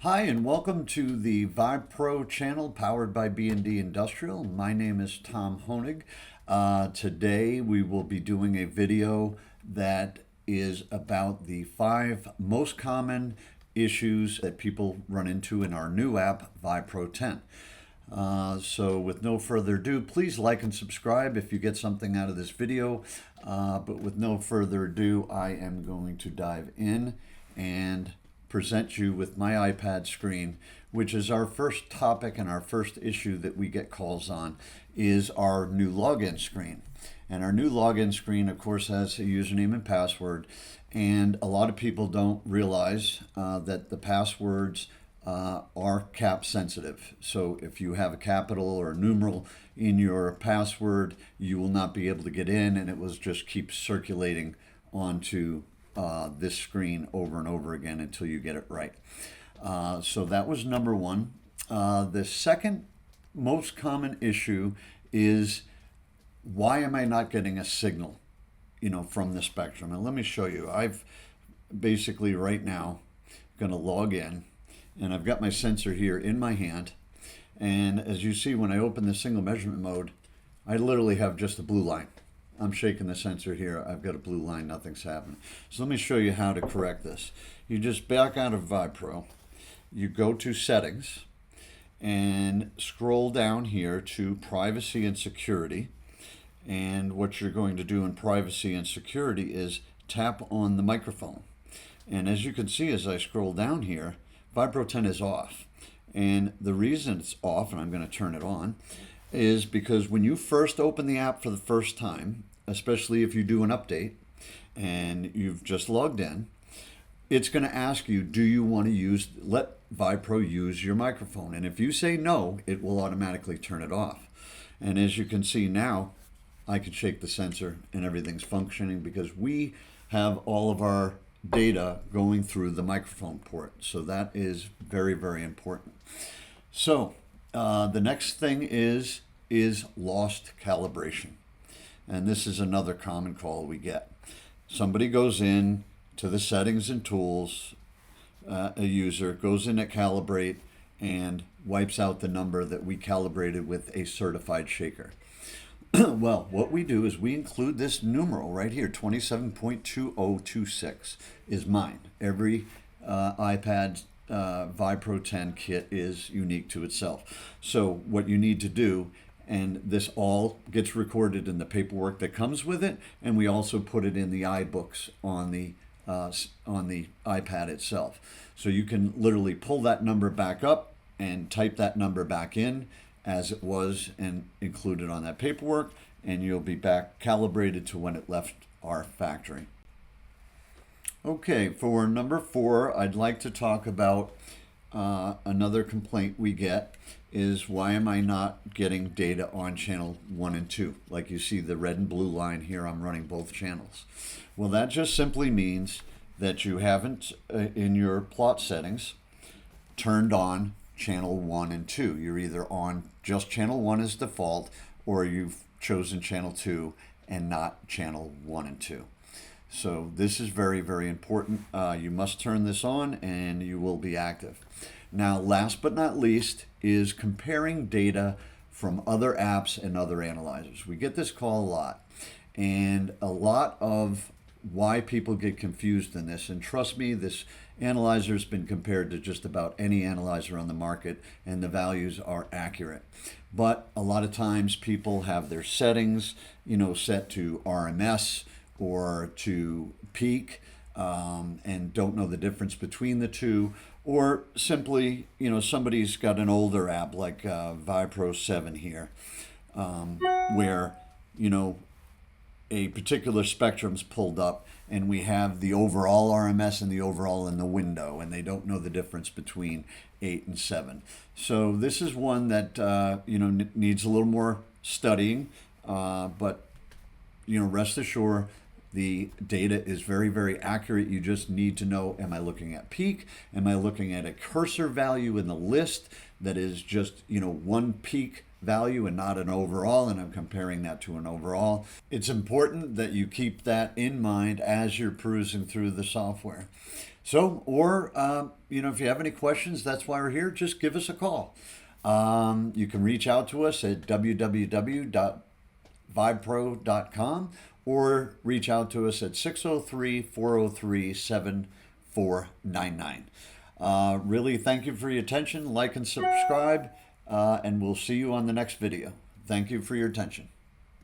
Hi, and welcome to the VibePro channel powered by B&D Industrial. My name is Tom Honig. Today we will be doing a video that is about the 5 most common issues that people run into in our new app, VibePro 10. So with no further ado, please like and subscribe if you get something out of this video. But with no further ado, I am going to dive in and present you with my iPad screen, which is our first topic and our first issue that we get calls on, is our new login screen. And our new login screen, of course, has a username and password. And a lot of people don't realize that the passwords are cap sensitive. So if you have a capital or a numeral in your password, you will not be able to get in, and it will just keep circulating onto this screen over and over again until you get it right. So that was number one. The second most common issue is, why am I not getting a signal, from the spectrum? And let me show you. I've basically right now going to log in, and I've got my sensor here in my hand. And as you see, when I open the single measurement mode, I literally have just a blue line. I'm shaking the sensor here. I've got a blue line. Nothing's happening. So let me show you how to correct this. You just back out of VibePro. You go to Settings and scroll down here to Privacy and Security. And what you're going to do in Privacy and Security is tap on the microphone. And as you can see, as I scroll down here, VibePro 10 is off. And the reason it's off, and I'm going to turn it on, is because when you first open the app for the first time, especially if you do an update and you've just logged in, it's going to ask you, do you want to let VibePro use your microphone? And if you say no, it will automatically turn it off. And as you can see now, I can shake the sensor and everything's functioning because we have all of our data going through the microphone port. So that is very, very important. So the next thing is lost calibration. And this is another common call we get. Somebody goes in to the settings and tools, a user goes in at calibrate and wipes out the number that we calibrated with a certified shaker. Well, what we do is we include this numeral right here, 27.2026 is mine. Every iPad VibePro 10 kit is unique to itself. So what you need to do, and this all gets recorded in the paperwork that comes with it, and we also put it in the iBooks on the iPad itself. So you can literally pull that number back up and type that number back in as it was and include it on that paperwork, and you'll be back calibrated to when it left our factory. Okay, for number 4, I'd like to talk about another complaint we get is, why am I not getting data on channel 1 and 2? Like you see the red and blue line here, I'm running both channels. Well, that just simply means that you haven't, in your plot settings, turned on channel 1 and 2. You're either on just channel 1 as default, or you've chosen channel 2 and not channel 1 and 2. So this is very, very important. You must turn this on and you will be active. Now, last but not least is comparing data from other apps and other analyzers. We get this call a lot, and a lot of why people get confused in this, and trust me, this analyzer has been compared to just about any analyzer on the market, and the values are accurate. But a lot of times people have their settings, set to RMS or to peak, and don't know the difference between the two, or simply, somebody's got an older app like VibePro 7 here, where, a particular spectrum's pulled up and we have the overall RMS and the overall in the window, and they don't know the difference between 8 and 7. So this is one that needs a little more studying, but rest assured the data is very, very accurate. You just need to know, am I looking at peak? Am I looking at a cursor value in the list that is just one peak value and not an overall, and I'm comparing that to an overall? It's important that you keep that in mind as you're perusing through the software. So, or, if you have any questions, that's why we're here, just give us a call. You can reach out to us at www.vibepro.com or reach out to us at 603-403-7499. Really, thank you for your attention. Like and subscribe, and we'll see you on the next video. Thank you for your attention.